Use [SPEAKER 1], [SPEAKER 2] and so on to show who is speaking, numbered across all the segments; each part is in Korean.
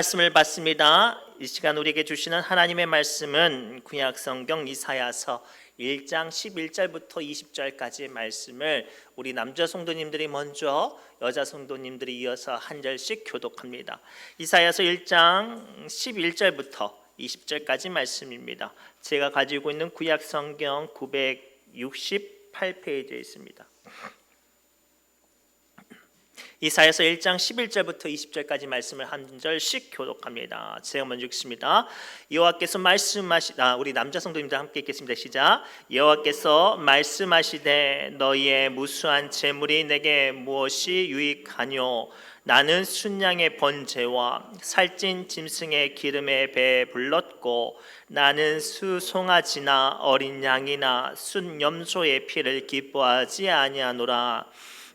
[SPEAKER 1] 말씀을 받습니다. 이 시간 우리에게 주시는 하나님의 말씀은 구약성경 이사야서 1장 11절부터 20절까지의 말씀을 우리 남자 성도님들이 먼저, 여자 성도님들이 이어서 한 절씩 교독합니다. 이사야서 1장 11절부터 20절까지 말씀입니다. 제가 가지고 있는 구약성경 968페이지에 있습니다. 이사야서 1장 11절부터 20절까지 말씀을 한 절씩 교독합니다. 제가 먼저 읽습니다. 여호와께서 말씀하시다. 우리 남자 성도님들 함께 읽겠습니다. 시작. 여호와께서 말씀하시되 너희의 무수한 재물이 내게 무엇이 유익하뇨? 나는 순양의 번제와 살찐 짐승의 기름에 배불렀고 나는 수송아지나 어린 양이나 순염소의 피를 기뻐하지 아니하노라.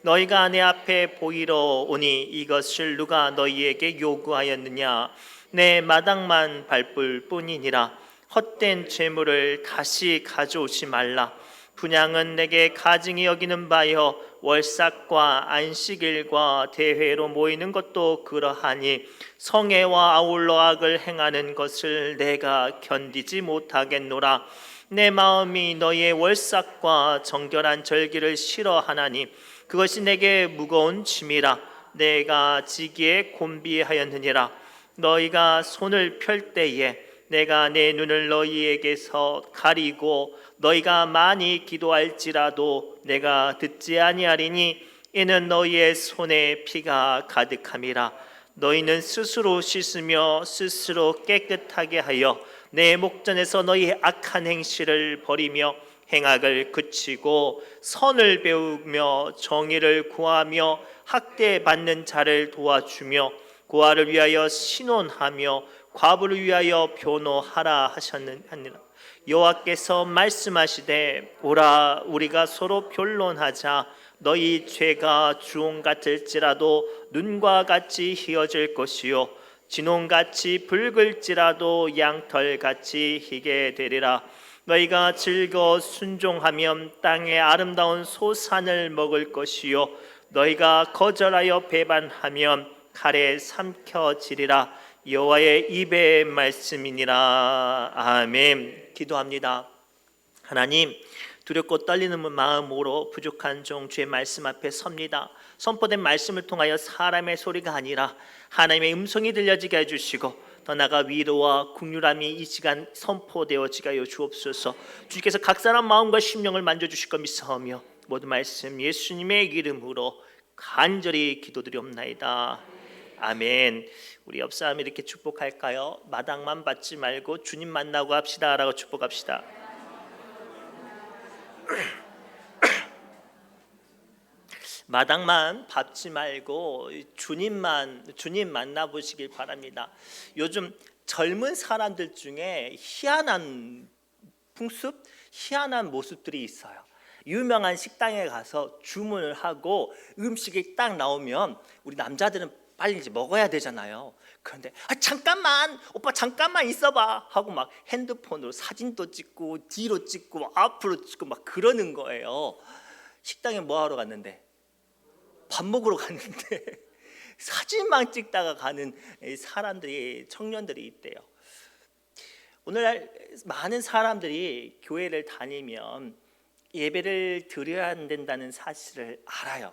[SPEAKER 1] 너희가 내 앞에 보이러 오니 이것을 누가 너희에게 요구하였느냐? 내 마당만 밟을 뿐이니라. 헛된 재물을 다시 가져오지 말라. 분향은 내게 가증히 여기는 바여 월삭과 안식일과 대회로 모이는 것도 그러하니 성애와 아울러 악을 행하는 것을 내가 견디지 못하겠노라. 내 마음이 너희의 월삭과 정결한 절기를 싫어하나니 그것이 내게 무거운 짐이라. 내가 지기에 곤비하였느니라. 너희가 손을 펼 때에 내가 내 눈을 너희에게서 가리고 너희가 많이 기도할지라도 내가 듣지 아니하리니 이는 너희의 손에 피가 가득함이라. 너희는 스스로 씻으며 스스로 깨끗하게 하여 내 목전에서 너희의 악한 행실을 버리며 행악을 그치고 선을 배우며 정의를 구하며 학대받는 자를 도와주며 고아를 위하여 신원하며 과부를 위하여 변호하라 하셨느니라. 여호와께서 말씀하시되 오라 우리가 서로 변론하자. 너희 죄가 주홍 같을지라도 눈과 같이 희어질 것이요 진홍같이 붉을지라도 양털같이 희게 되리라. 너희가 즐거워 순종하면 땅의 아름다운 소산을 먹을 것이요 너희가 거절하여 배반하면 칼에 삼켜지리라. 여호와의 입의 말씀이니라. 아멘. 기도합니다. 하나님, 두렵고 떨리는 마음으로 부족한 종 주의 말씀 앞에 섭니다. 선포된 말씀을 통하여 사람의 소리가 아니라 하나님의 음성이 들려지게 해주시고 더 나아가 위로와 긍휼함이 이 시간 선포되어지게 하여 주옵소서. 주께서 각 사람 마음과 심령을 만져주실 것 믿사오며 모든 말씀 예수님의 이름으로 간절히 기도드리옵나이다. 아멘. 우리 옆 사람 이렇게 축복할까요? 마당만 받지 말고 주님 만나고 합시다 라고 축복합시다. 마당만 밟지 말고 주님 만나보시길 바랍니다. 요즘 젊은 사람들 중에 희한한 풍습, 희한한 모습들이 있어요. 유명한 식당에 가서 주문을 하고 음식이 딱 나오면 우리 남자들은 빨리 이제 먹어야 되잖아요. 그런데 잠깐만 오빠 잠깐만 있어봐 하고 막 핸드폰으로 사진도 찍고 뒤로 찍고 앞으로 찍고 막 그러는 거예요. 식당에 뭐 하러 갔는데? 밥 먹으러 갔는데 사진만 찍다가 가는 사람들이, 청년들이 있대요. 오늘날 많은 사람들이 교회를 다니면 예배를 드려야 된다는 사실을 알아요.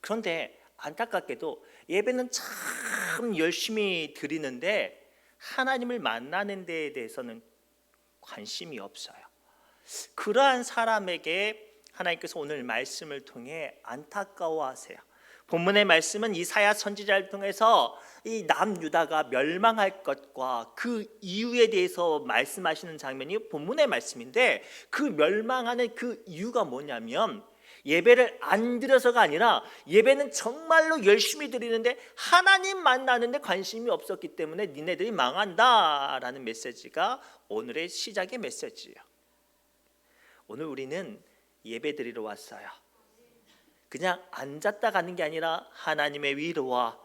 [SPEAKER 1] 그런데 안타깝게도 예배는 참 열심히 드리는데 하나님을 만나는 데에 대해서는 관심이 없어요. 그러한 사람에게 하나님께서 오늘 말씀을 통해 안타까워하세요. 본문의 말씀은 이사야 선지자를 통해서 이 남유다가 멸망할 것과 그 이유에 대해서 말씀하시는 장면이 본문의 말씀인데, 그 멸망하는 그 이유가 뭐냐면 예배를 안 드려서가 아니라 예배는 정말로 열심히 드리는데 하나님 만나는데 관심이 없었기 때문에 니네들이 망한다라는 메시지가 오늘의 시작의 메시지예요. 오늘 우리는 예배 드리러 왔어요. 그냥 앉았다 가는 게 아니라 하나님의 위로와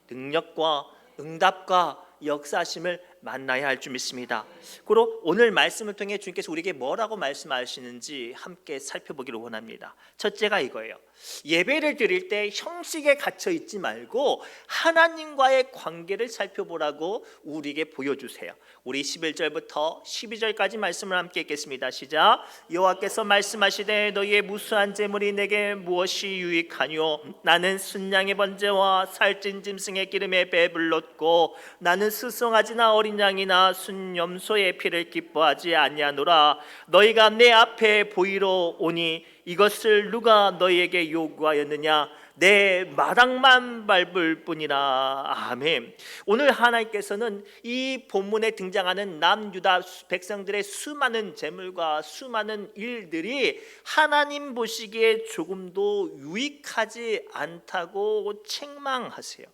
[SPEAKER 1] 능력과 응답과 역사하심을 만나야 할 줄 믿습니다. 그리고 오늘 말씀을 통해 주님께서 우리에게 뭐라고 말씀하시는지 함께 살펴보기를 원합니다. 첫째가 이거예요. 예배를 드릴 때 형식에 갇혀 있지 말고 하나님과의 관계를 살펴보라고 우리에게 보여주세요. 우리 11절부터 12절까지 말씀을 함께 읽겠습니다. 시작. 여호와께서 말씀하시되 너희의 무수한 재물이 내게 무엇이 유익하뇨? 나는 순양의 번제와 살찐 짐승의 기름에 배불렀고 나는 스송아지나 어린 양이나 순염소의 피를 기뻐하지 아니하노라. 너희가 내 앞에 보이러 오니 이것을 누가 너희에게 요구하였느냐? 내 마당만 밟을 뿐이라. 아멘. 오늘 하나님께서는 이 본문에 등장하는 남유다 백성들의 수많은 재물과 수많은 일들이 하나님 보시기에 조금도 유익하지 않다고 책망하세요.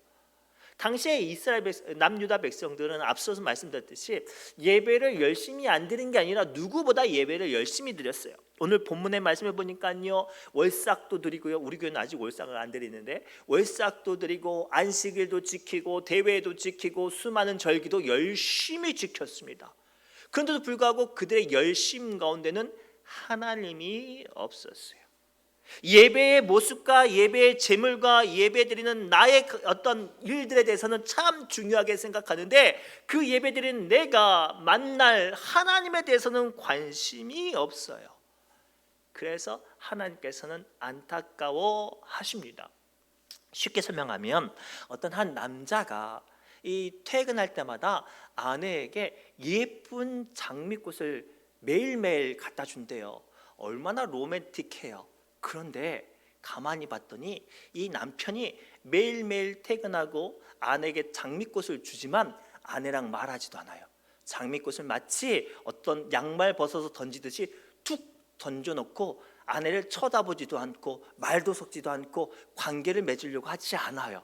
[SPEAKER 1] 당시에 이스라엘 남유다 백성들은 앞서서 말씀드렸듯이 예배를 열심히 안 드린 게 아니라 누구보다 예배를 열심히 드렸어요. 오늘 본문의 말씀을 보니까요, 월삭도 드리고요. 우리 교회는 아직 월삭을 안 드리는데 월삭도 드리고 안식일도 지키고 대회도 지키고 수많은 절기도 열심히 지켰습니다. 그런데도 불구하고 그들의 열심 가운데는 하나님이 없었어요. 예배의 모습과 예배의 제물과 예배드리는 나의 어떤 일들에 대해서는 참 중요하게 생각하는데 그 예배드리는 내가 만날 하나님에 대해서는 관심이 없어요. 그래서 하나님께서는 안타까워 하십니다. 쉽게 설명하면 어떤 한 남자가 이 퇴근할 때마다 아내에게 예쁜 장미꽃을 매일매일 갖다 준대요. 얼마나 로맨틱해요. 그런데 가만히 봤더니 이 남편이 매일매일 퇴근하고 아내에게 장미꽃을 주지만 아내랑 말하지도 않아요. 장미꽃을 마치 어떤 양말 벗어서 던지듯이 툭 던져놓고 아내를 쳐다보지도 않고 말도 섞지도 않고 관계를 맺으려고 하지 않아요.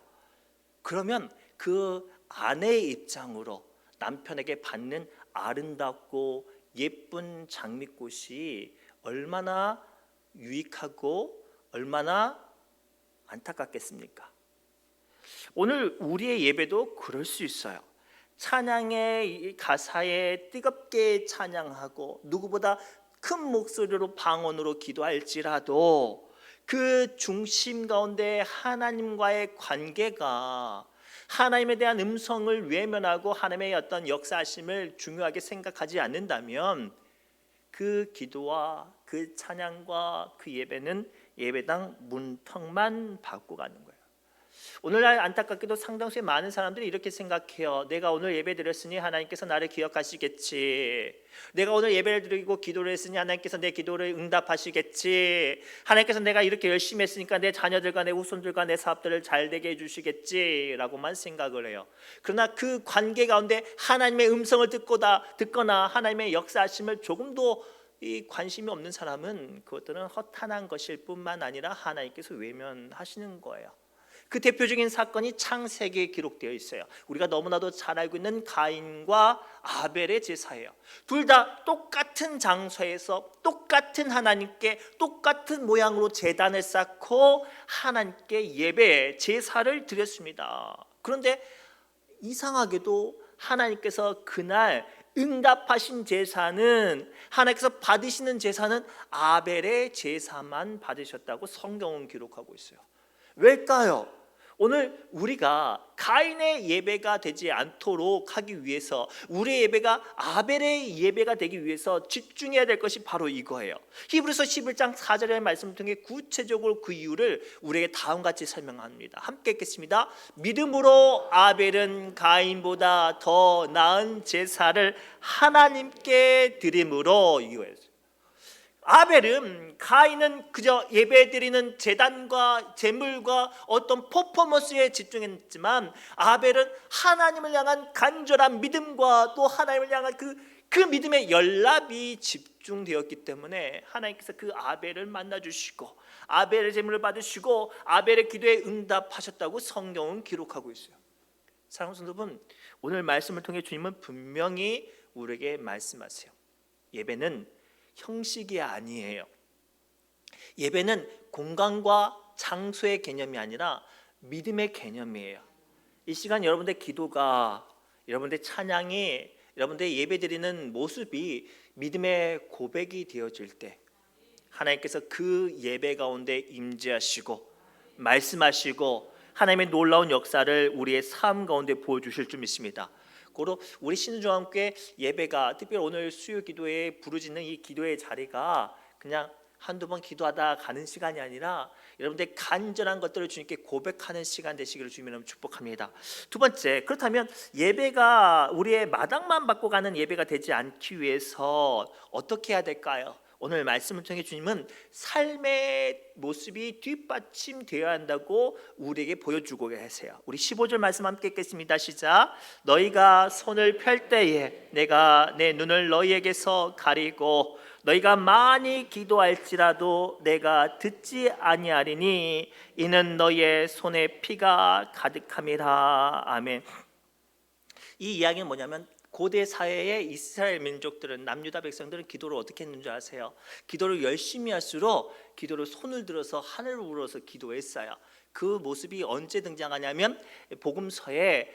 [SPEAKER 1] 그러면 그 아내의 입장으로 남편에게 받는 아름답고 예쁜 장미꽃이 얼마나 유익하고 얼마나 안타깝겠습니까? 오늘 우리의 예배도 그럴 수 있어요. 찬양의 가사에 뜨겁게 찬양하고 누구보다 큰 목소리로 방언으로 기도할지라도 그 중심 가운데 하나님과의 관계가 하나님에 대한 음성을 외면하고 하나님의 어떤 역사하심을 중요하게 생각하지 않는다면 그 기도와 그 찬양과 그 예배는 예배당 문턱만 받고 가는 거예요. 오늘날 안타깝게도 상당수의 많은 사람들이 이렇게 생각해요. 내가 오늘 예배 드렸으니 하나님께서 나를 기억하시겠지. 내가 오늘 예배를 드리고 기도를 했으니 하나님께서 내 기도를 응답하시겠지. 하나님께서 내가 이렇게 열심히 했으니까 내 자녀들과 내 후손들과 내 사업들을 잘 되게 해주시겠지 라고만 생각을 해요. 그러나 그 관계 가운데 하나님의 음성을 듣거나 하나님의 역사하심을 조금도 이 관심이 없는 사람은 그것들은 허탄한 것일 뿐만 아니라 하나님께서 외면하시는 거예요. 그 대표적인 사건이 창세기에 기록되어 있어요. 우리가 너무나도 잘 알고 있는 가인과 아벨의 제사예요. 둘 다 똑같은 장소에서 똑같은 하나님께 똑같은 모양으로 제단을 쌓고 하나님께 예배, 제사를 드렸습니다. 그런데 이상하게도 하나님께서 그날 응답하신 제사는, 하나님께서 받으시는 제사는 아벨의 제사만 받으셨다고 성경은 기록하고 있어요. 왜일까요? 오늘 우리가 가인의 예배가 되지 않도록 하기 위해서, 우리의 예배가 아벨의 예배가 되기 위해서 집중해야 될 것이 바로 이거예요. 히브리서 11장 4절의 말씀을 통해 구체적으로 그 이유를 우리에게 다음과 같이 설명합니다. 함께 읽겠습니다. 믿음으로 아벨은 가인보다 더 나은 제사를 하나님께 드림으로 이유했어요. 아벨은, 가인은 그저 예배드리는 제단과 제물과 어떤 퍼포먼스에 집중했지만 아벨은 하나님을 향한 간절한 믿음과 또 하나님을 향한 그 믿음의 연락이 집중되었기 때문에 하나님께서 그 아벨을 만나주시고 아벨의 제물을 받으시고 아벨의 기도에 응답하셨다고 성경은 기록하고 있어요. 사랑하는 여러분, 오늘 말씀을 통해 주님은 분명히 우리에게 말씀하세요. 예배는 형식이 아니에요. 예배는 공간과 장소의 개념이 아니라 믿음의 개념이에요. 이 시간 여러분들의 기도가, 여러분들의 찬양이 여러분들 예배드리는 모습이 믿음의 고백이 되어질 때 하나님께서 그 예배 가운데 임재하시고 말씀하시고 하나님의 놀라운 역사를 우리의 삶 가운데 보여주실 줄 믿습니다. 고로 우리 신중함께 예배가 특별히 오늘 수요 기도에 부르짖는 이 기도의 자리가 그냥 한두 번 기도하다 가는 시간이 아니라 여러분들 간절한 것들을 주님께 고백하는 시간 되시기를 주님으로 축복합니다. 두 번째, 그렇다면 예배가 우리의 마당만 받고 가는 예배가 되지 않기 위해서 어떻게 해야 될까요? 오늘 말씀을 통해 주님은 삶의 모습이 뒷받침되어야 한다고 우리에게 보여주고 계세요. 우리 15절 말씀 함께 읽겠습니다. 시작. 너희가 손을 펼 때에 내가 내 눈을 너희에게서 가리고 너희가 많이 기도할지라도 내가 듣지 아니하리니 이는 너희의 손에 피가 가득함이라. 아멘. 이 이야기는 뭐냐면 고대 사회의 이스라엘 민족들은 남유다 백성들은 기도를 어떻게 했는 줄 아세요? 기도를 열심히 할수록 기도를 손을 들어서 하늘을 우러서 기도했어요. 그 모습이 언제 등장하냐면 복음서에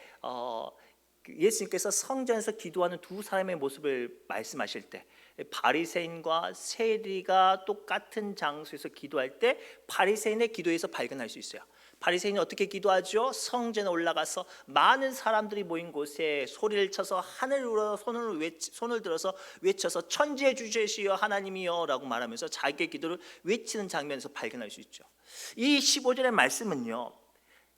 [SPEAKER 1] 예수님께서 성전에서 기도하는 두 사람의 모습을 말씀하실 때 바리새인과 세리가 똑같은 장소에서 기도할 때 바리새인의 기도에서 발견할 수 있어요. 바리새인이 어떻게 기도하죠? 성전에 올라가서 많은 사람들이 모인 곳에 소리를 쳐서 하늘으로 손을 들어서 외쳐서 천지의 주제시여 하나님이여 라고 말하면서 자기의 기도를 외치는 장면에서 발견할 수 있죠. 이 15절의 말씀은요,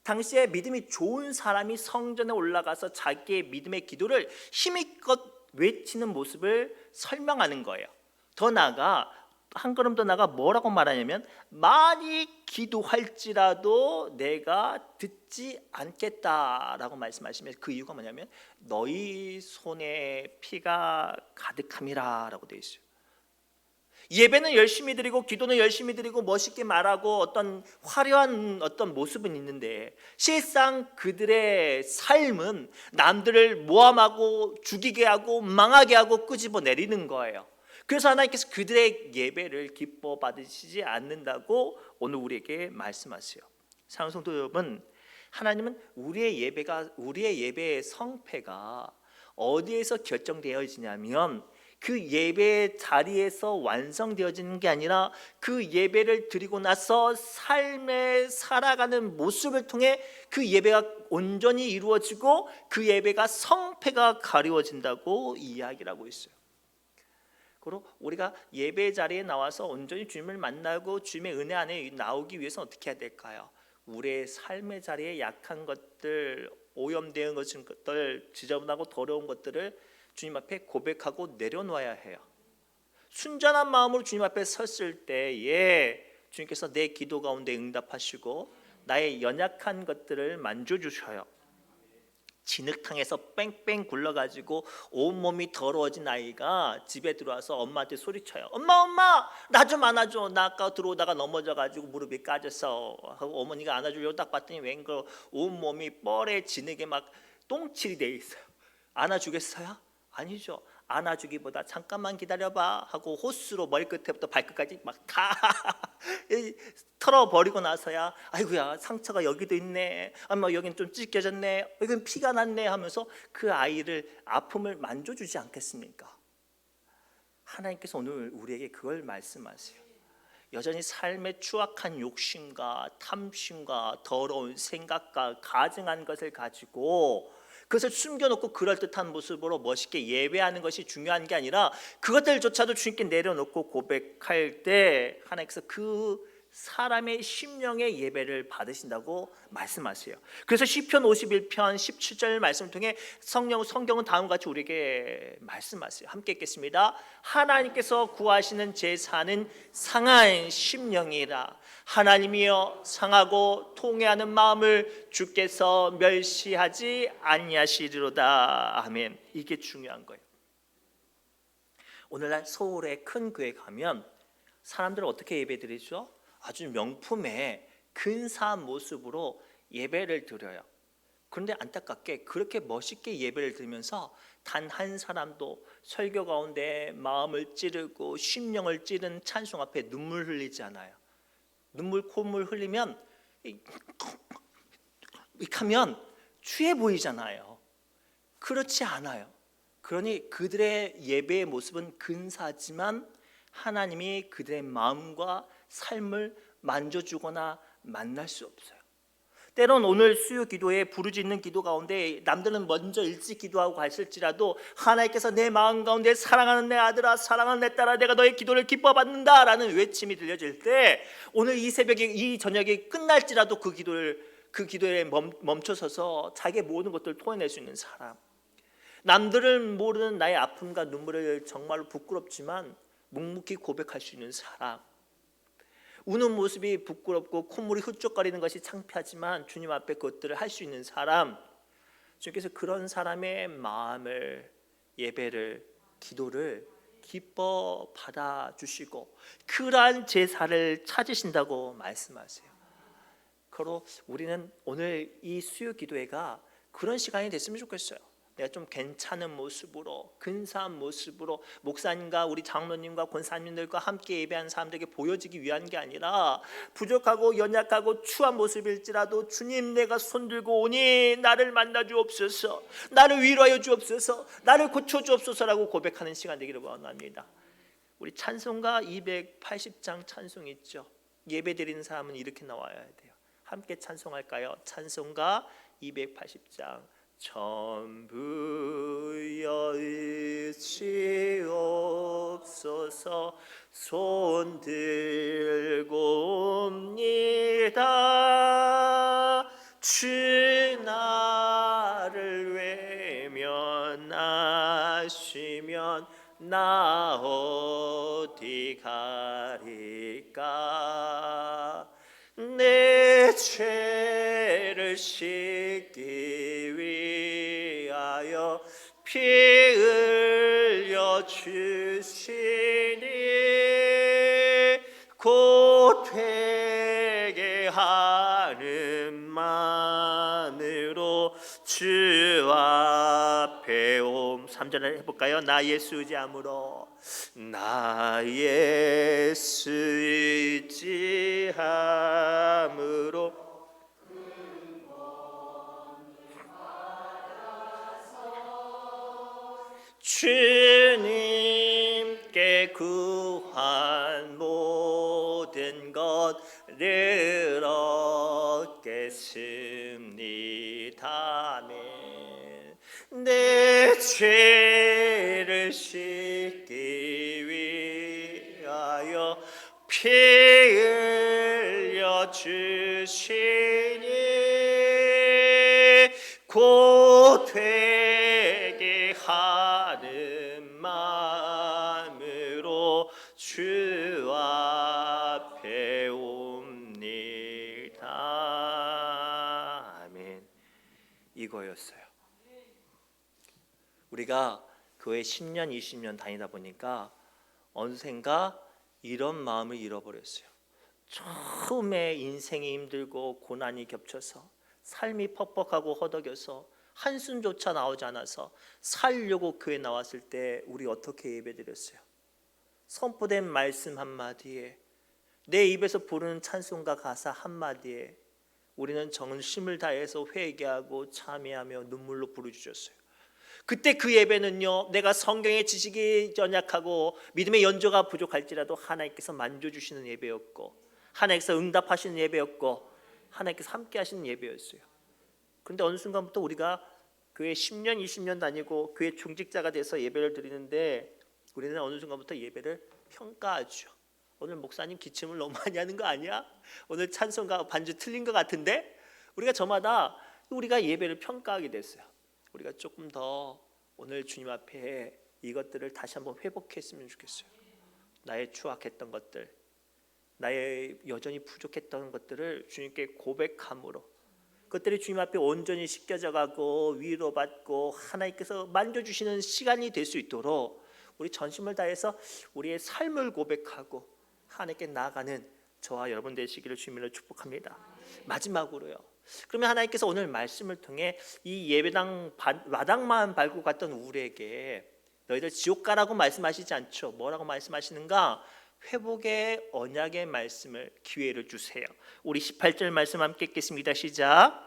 [SPEAKER 1] 당시에 믿음이 좋은 사람이 성전에 올라가서 자기의 믿음의 기도를 힘껏 외치는 모습을 설명하는 거예요. 더 나아가 한 걸음 더 나가 뭐라고 말하냐면 많이 기도할지라도 내가 듣지 않겠다라고 말씀하시면서 그 이유가 뭐냐면 너희 손에 피가 가득함이라 라고 되어 있어요. 예배는 열심히 드리고 기도는 열심히 드리고 멋있게 말하고 어떤 화려한 어떤 모습은 있는데 실상 그들의 삶은 남들을 모함하고 죽이게 하고 망하게 하고 끄집어 내리는 거예요. 그래서 하나님께서 그들의 예배를 기뻐 받으시지 않는다고 오늘 우리에게 말씀하세요. 사랑하는 성도 여러분, 하나님은 우리의 예배의 성패가 어디에서 결정되어지냐면 그 예배 자리에서 완성되어지는 게 아니라 그 예배를 드리고 나서 삶에 살아가는 모습을 통해 그 예배가 온전히 이루어지고 그 예배가 성패가 가리워진다고 이야기를 하고 있어요. 그리고 우리가 예배 자리에 나와서 온전히 주님을 만나고 주님의 은혜 안에 나오기 위해서 어떻게 해야 될까요? 우리의 삶의 자리에 약한 것들, 오염되는 것들, 지저분하고 더러운 것들을 주님 앞에 고백하고 내려놓아야 해요. 순전한 마음으로 주님 앞에 섰을 때에 주님께서 내 기도 가운데 응답하시고 나의 연약한 것들을 만져주셔요. 진흙탕에서 뺑뺑 굴러가지고 온몸이 더러워진 아이가 집에 들어와서 엄마한테 소리쳐요. 엄마 나 좀 안아줘. 나 아까 들어오다가 넘어져가지고 무릎이 까졌어 하고 어머니가 안아주려고 딱 봤더니 웬걸 온몸이 뻘에 진흙에 막 똥칠이 돼 있어요. 안아주겠어요? 아니죠. 안아주기보다 잠깐만 기다려봐 하고 호스로 머리끝부터 발끝까지 막 다 털어버리고 나서야 아이고야 상처가 여기도 있네, 엄마 여긴 좀 찢겨졌네, 여긴 피가 났네 하면서 그 아이를 아픔을 만져주지 않겠습니까? 하나님께서 오늘 우리에게 그걸 말씀하세요. 여전히 삶의 추악한 욕심과 탐심과 더러운 생각과 가증한 것을 가지고 그것을 숨겨놓고 그럴듯한 모습으로 멋있게 예배하는 것이 중요한 게 아니라 그것들조차도 주님께 내려놓고 고백할 때 하나님께서 그 사람의 심령의 예배를 받으신다고 말씀하세요. 그래서 시편 51편 17절 말씀을 통해 성경은 다음과 같이 우리에게 말씀하세요. 함께 읽겠습니다. 하나님께서 구하시는 제사는 상한 심령이라. 하나님이여 상하고 통회하는 마음을 주께서 멸시하지 아니하시리로다. 아멘. 이게 중요한 거예요. 오늘날 서울의 큰 교회 가면 사람들은 어떻게 예배드리죠? 아주 명품의 근사한 모습으로 예배를 드려요. 그런데 안타깝게 그렇게 멋있게 예배를 드리면서 단 한 사람도 설교 가운데 마음을 찌르고 심령을 찌른 찬송 앞에 눈물 흘리지 않아요. 콧물 흘리면 이렇게 하면 취해 보이잖아요. 그렇지 않아요. 그러니 그들의 예배의 모습은 근사하지만 하나님이 그들의 마음과 삶을 만져주거나 만날 수 없어요. 때론 오늘 수요 기도에 부르짖는 기도 가운데 남들은 먼저 일찍 기도하고 갔을지라도 하나님께서 내 마음 가운데 사랑하는 내 아들아, 사랑하는 내 딸아, 내가 너의 기도를 기뻐 받는다 라는 외침이 들려질 때, 오늘 이 새벽에, 이 저녁에 끝날지라도 그 기도에 멈춰서서 자기의 모든 것들을 토해낼 수 있는 사람, 남들은 모르는 나의 아픔과 눈물을 정말로 부끄럽지만 묵묵히 고백할 수 있는 사람, 우는 모습이 부끄럽고 콧물이 훌쩍거리는 것이 창피하지만 주님 앞에 그것들을 할 수 있는 사람, 주님께서 그런 사람의 마음을, 예배를, 기도를 기뻐 받아주시고 그러한 제사를 찾으신다고 말씀하세요. 그로 우리는 오늘 이 수요 기도회가 그런 시간이 됐으면 좋겠어요. 내가 좀 괜찮은 모습으로, 근사한 모습으로 목사님과 우리 장로님과 권사님들과 함께 예배한 사람들에게 보여지기 위한 게 아니라, 부족하고 연약하고 추한 모습일지라도 주님 내가 손들고 오니 나를 만나 주옵소서, 나를 위로하여 주옵소서, 나를 고쳐 주옵소서라고 고백하는 시간 되기를 원합니다. 우리 찬송가 280장 찬송 있죠. 예배 드리는 사람은 이렇게 나와야 돼요. 함께 찬송할까요? 찬송가 280장. 전부 여의시옵소서, 손 들고 옵니다. 주 나를 외면하시면 나 어디 가리까. 내 죄를 씻기 위하여 피 흘려 주시니 곧 되게 하는 만으로 주 앞에 옴. 3절을 해볼까요? 나 예수 의지함으로, 나 예수 의지함으로 주님께 구한 모든 것을 얻겠습니다. 아멘. 내 죄를 씻기 위하여 피 흘려 주시니 곧 되게 하는 마음으로 주 앞에 옵니다. 아멘. 이거였어요. 우리가 교회 10년 20년 다니다 보니까 어느샌가 이런 마음을 잃어버렸어요. 처음에 인생이 힘들고 고난이 겹쳐서 삶이 퍽퍽하고 허덕여서 한숨조차 나오지 않아서 살려고 교회 나왔을 때 우리 어떻게 예배드렸어요? 선포된 말씀 한마디에, 내 입에서 부르는 찬송가 가사 한마디에 우리는 정심을 다해서 회개하고 참회하며 눈물로 부르짖었어요. 그때 그 예배는요, 내가 성경의 지식이 연약하고 믿음의 연조가 부족할지라도 하나님께서 만져주시는 예배였고, 하나님께서 응답하시는 예배였고, 하나님께서 함께 하시는 예배였어요. 그런데 어느 순간부터 우리가 교회 10년 20년 다니고 교회 중직자가 돼서 예배를 드리는데, 우리는 어느 순간부터 예배를 평가하죠. 오늘 목사님 기침을 너무 많이 하는 거 아니야? 오늘 찬송가 반주 틀린 것 같은데? 우리가 저마다 우리가 예배를 평가하게 됐어요. 우리가 조금 더 오늘 주님 앞에 이것들을 다시 한번 회복했으면 좋겠어요. 나의 추악했던 것들, 나의 여전히 부족했던 것들을 주님께 고백함으로 그것들이 주님 앞에 온전히 씻겨져 가고 위로받고 하나님께서 만져주시는 시간이 될 수 있도록 우리 전심을 다해서 우리의 삶을 고백하고 하나님께 나아가는 저와 여러분 되시기를 주님으로 축복합니다. 마지막으로요, 그러면 하나님께서 오늘 말씀을 통해 이 예배당 마당만 밟고 갔던 우리에게 너희들 지옥 가라고 말씀하시지 않죠. 뭐라고 말씀하시는가? 회복의 언약의 말씀을, 기회를 주세요. 우리 18절 말씀 함께 읽겠습니다. 시작.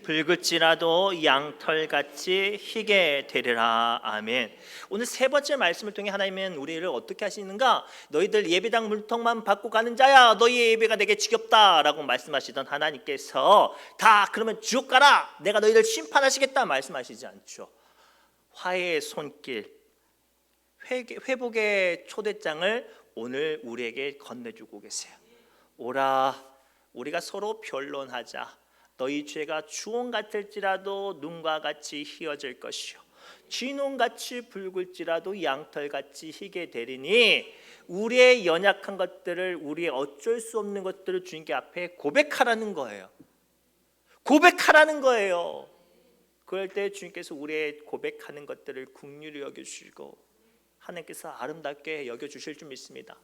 [SPEAKER 1] 붉을지라도 양털같이 희게 되리라. 아멘. 오늘 세 번째 말씀을 통해 하나님은 우리를 어떻게 하시는가? 너희들 예배당 물통만 받고 가는 자야, 너희의 예배가 내게 지겹다라고 말씀하시던 하나님께서 다 그러면 지옥 가라, 내가 너희들 심판하시겠다 말씀하시지 않죠. 화해의 손길, 회복의 초대장을 오늘 우리에게 건네주고 계세요. 오라, 우리가 서로 변론하자. 너희 죄가 주홍 같을지라도 눈과 같이 희어질 것이요 진홍같이 붉을지라도 양털같이 희게 되리니, 우리의 연약한 것들을, 우리의 어쩔 수 없는 것들을 주님께 앞에 고백하라는 거예요. 고백하라는 거예요. 그럴 때 주님께서 우리의 고백하는 것들을 긍휼히 여겨주시고 하나님께서 아름답게 여겨주실 줄 믿습니다.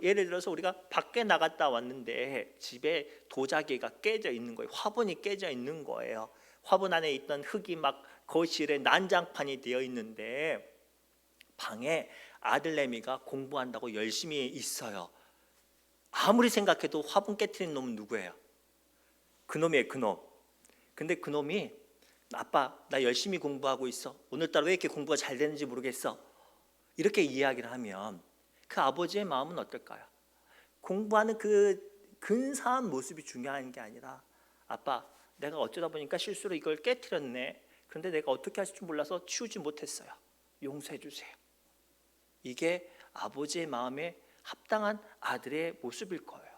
[SPEAKER 1] 예를 들어서 우리가 밖에 나갔다 왔는데 집에 도자기가 깨져 있는 거예요. 화분이 깨져 있는 거예요. 화분 안에 있던 흙이 막 거실에 난장판이 되어 있는데 방에 아들내미가 공부한다고 열심히 있어요. 아무리 생각해도 화분 깨트린 놈은 누구예요? 그놈이에요, 그놈. 근데 그놈이 아빠, 나 열심히 공부하고 있어. 오늘따라 왜 이렇게 공부가 잘 되는지 모르겠어. 이렇게 이야기를 하면 그 아버지의 마음은 어떨까요? 공부하는 그 근사한 모습이 중요한 게 아니라, 아빠, 내가 어쩌다 보니까 실수로 이걸 깨트렸네. 그런데 내가 어떻게 하실 줄 몰라서 치우지 못했어요. 용서해 주세요. 이게 아버지의 마음에 합당한 아들의 모습일 거예요.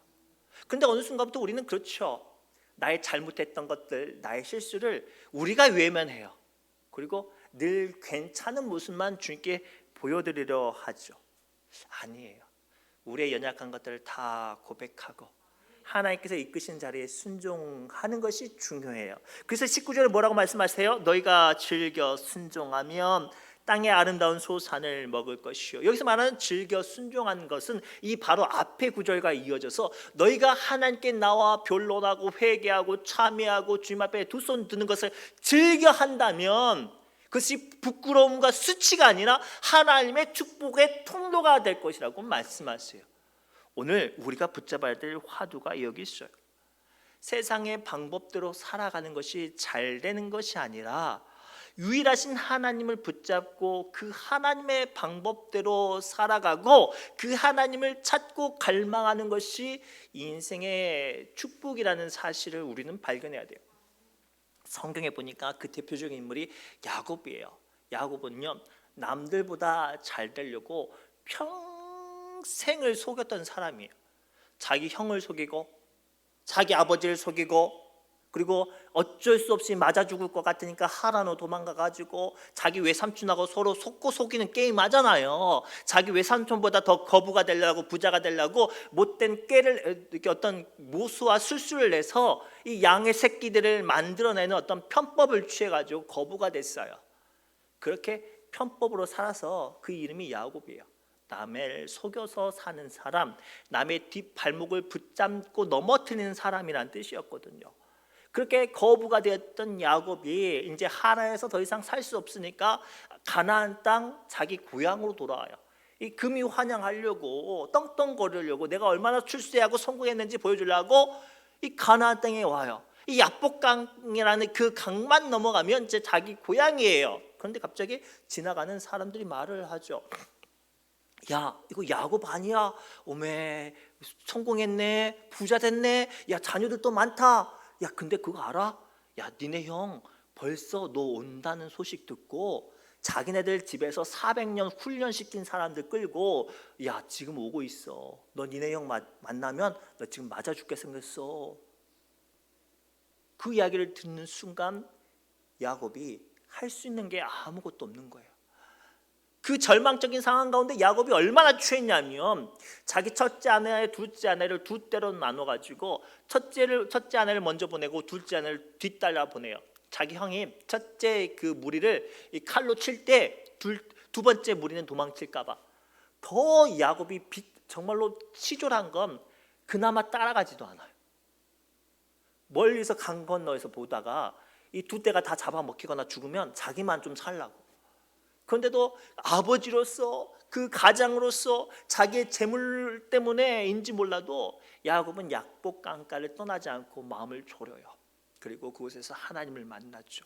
[SPEAKER 1] 그런데 어느 순간부터 우리는 그렇죠. 나의 잘못했던 것들, 나의 실수를 우리가 외면해요. 그리고 늘 괜찮은 모습만 주님께 보여드리려 하죠. 아니에요. 우리의 연약한 것들을 다 고백하고 하나님께서 이끄신 자리에 순종하는 것이 중요해요. 그래서 19절에 뭐라고 말씀하세요? 너희가 즐겨 순종하면 땅의 아름다운 소산을 먹을 것이요. 여기서 말하는 즐겨 순종한 것은 이 바로 앞의 구절과 이어져서 너희가 하나님께 나와 변론하고 회개하고 참회하고 주님 앞에 두 손 드는 것을 즐겨 한다면 그것이 부끄러움과 수치가 아니라 하나님의 축복의 통로가 될 것이라고 말씀하세요. 오늘 우리가 붙잡아야 될 화두가 여기 있어요. 세상의 방법대로 살아가는 것이 잘 되는 것이 아니라 유일하신 하나님을 붙잡고 그 하나님의 방법대로 살아가고 그 하나님을 찾고 갈망하는 것이 인생의 축복이라는 사실을 우리는 발견해야 돼요. 성경에 보니까 그 대표적인 인물이 야곱이에요. 야곱은요, 남들보다 잘 되려고 평생을 속였던 사람이에요. 자기 형을 속이고 자기 아버지를 속이고, 그리고 어쩔 수 없이 맞아 죽을 것 같으니까 하란으로 도망가가지고 자기 외삼촌하고 서로 속고 속이는 게임 하잖아요. 자기 외삼촌보다 더 거부가 되려고, 부자가 되려고 못된 꾀를, 이렇게 어떤 모수와 술수를 내서 이 양의 새끼들을 만들어내는 어떤 편법을 취해가지고 거부가 됐어요. 그렇게 편법으로 살아서 그 이름이 야곱이에요. 남을 속여서 사는 사람, 남의 뒷발목을 붙잡고 넘어뜨리는 사람이란 뜻이었거든요. 그렇게 거부가 되었던 야곱이 이제 하란에서 더 이상 살 수 없으니까 가나안 땅 자기 고향으로 돌아와요. 이 금이 환영하려고, 떵떵거리려고, 내가 얼마나 출세하고 성공했는지 보여주려고 이 가나안 땅에 와요. 이 야복강이라는 그 강만 넘어가면 이제 자기 고향이에요. 그런데 갑자기 지나가는 사람들이 말을 하죠. 야, 이거 야곱 아니야? 오메, 성공했네, 부자 됐네, 야, 자녀들도 많다. 야, 근데 그거 알아? 야, 니네 형 벌써 너 온다는 소식 듣고 자기네들 집에서 400년 훈련시킨 사람들 끌고 야, 지금 오고 있어. 너 니네 형 만나면 너 지금 맞아 죽게 생겼어. 그 이야기를 듣는 순간 야곱이 할 수 있는 게 아무것도 없는 거예요. 그 절망적인 상황 가운데 야곱이 얼마나 취했냐면 자기 첫째 아내, 둘째 아내를 두 때로 나눠가지고 첫째 아내를 먼저 보내고 둘째 아내를 뒤따라 보내요. 자기 형이 첫째 그 무리를 이 칼로 칠 때 두 번째 무리는 도망칠까봐. 더 야곱이 정말로 치졸한 건 그나마 따라가지도 않아요. 멀리서 강 건너에서 보다가 이 두 떼가 다 잡아먹히거나 죽으면 자기만 좀 살라고. 그런데도 아버지로서, 그 가장으로서 자기의 재물 때문에인지 몰라도 야곱은 약복 강가를 떠나지 않고 마음을 졸여요. 그리고 그곳에서 하나님을 만났죠.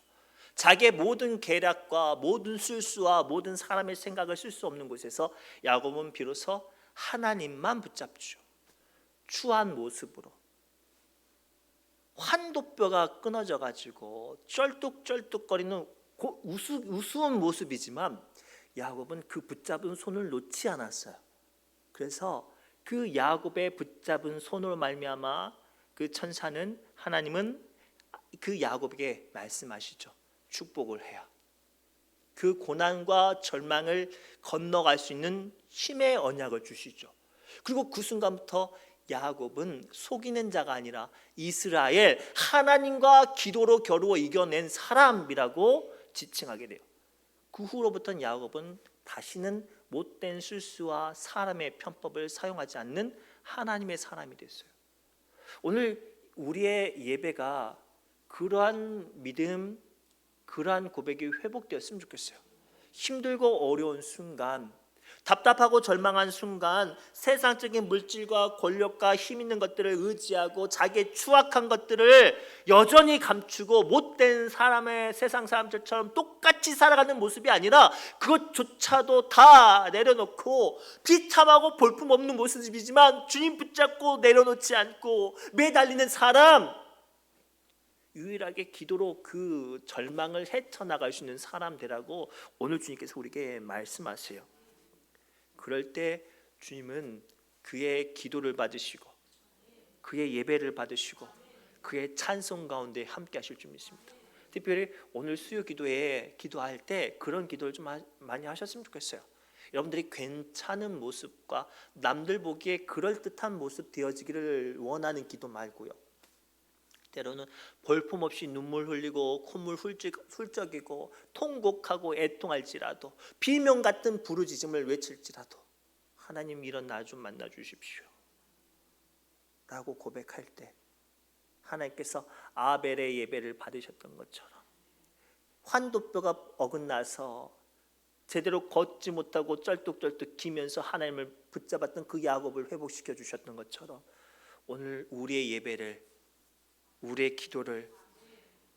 [SPEAKER 1] 자기의 모든 계략과 모든 술수와 모든 사람의 생각을 쓸 수 없는 곳에서 야곱은 비로소 하나님만 붙잡죠. 추한 모습으로 환도뼈가 끊어져 가지고 쩔뚝쩔뚝거리는 우스운 모습이지만 야곱은 그 붙잡은 손을 놓지 않았어요. 그래서 그 야곱의 붙잡은 손으로 말미암아 그 천사는 하나님은 그 야곱에게 말씀하시죠. 축복을 해야 그 고난과 절망을 건너갈 수 있는 힘의 언약을 주시죠. 그리고 그 순간부터 야곱은 속이는 자가 아니라 이스라엘 하나님과 기도로 겨루어 이겨낸 사람이라고 지칭하게 돼요. 그 후로부터는 야곱은 다시는 못된 술수와 사람의 편법을 사용하지 않는 하나님의 사람이 됐어요. 오늘 우리의 예배가 그러한 믿음, 그러한 고백이 회복되었으면 좋겠어요. 힘들고 어려운 순간, 답답하고 절망한 순간 세상적인 물질과 권력과 힘 있는 것들을 의지하고 자기의 추악한 것들을 여전히 감추고 못된 사람의 세상 사람들처럼 똑같이 살아가는 모습이 아니라 그것조차도 다 내려놓고 비참하고 볼품없는 모습이지만 주님 붙잡고 내려놓지 않고 매달리는 사람, 유일하게 기도로 그 절망을 헤쳐나갈 수 있는 사람 되라고 오늘 주님께서 우리에게 말씀하세요. 그럴 때 주님은 그의 기도를 받으시고 그의 예배를 받으시고 그의 찬송 가운데 함께 하실 줄 믿습니다. 특별히 오늘 수요 기도에 기도할 때 그런 기도를 좀 많이 하셨으면 좋겠어요. 여러분들이 괜찮은 모습과 남들 보기에 그럴듯한 모습 되어지기를 원하는 기도 말고요. 때로는 볼품없이 눈물 흘리고 콧물 훌쩍이고 통곡하고 애통할지라도 비명 같은 부르짖음을 외칠지라도 하나님 이런 나 좀 만나 주십시오 라고 고백할 때 하나님께서 아벨의 예배를 받으셨던 것처럼 환도뼈가 어긋나서 제대로 걷지 못하고 쩔뚝쩔뚝 기면서 하나님을 붙잡았던 그 야곱을 회복시켜 주셨던 것처럼 오늘 우리의 예배를, 우리의 기도를,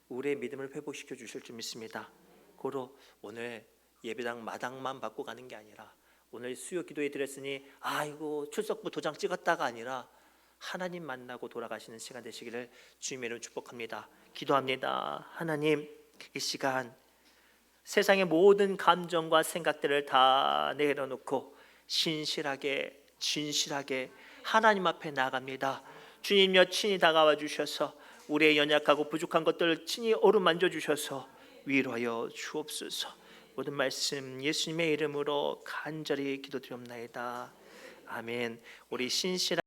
[SPEAKER 1] 우리의 믿음을 회복시켜 주실 줄 믿습니다. 고로 오늘 예배당 마당만 받고 가는 게 아니라 오늘 수요 기도에 드렸으니 아이고 출석부 도장 찍었다가 아니라 하나님 만나고 돌아가시는 시간 되시기를 주님의 이름으로 축복합니다. 기도합니다. 하나님, 이 시간 세상의 모든 감정과 생각들을 다 내려놓고 신실하게 진실하게 하나님 앞에 나갑니다. 주님여 친히 다가와 주셔서 우리의 연약하고 부족한 것들을 친히 어루만져 주셔서 위로하여 주옵소서. 모든 말씀 예수님의 이름으로 간절히 기도드리옵나이다. 아멘. 우리 신실한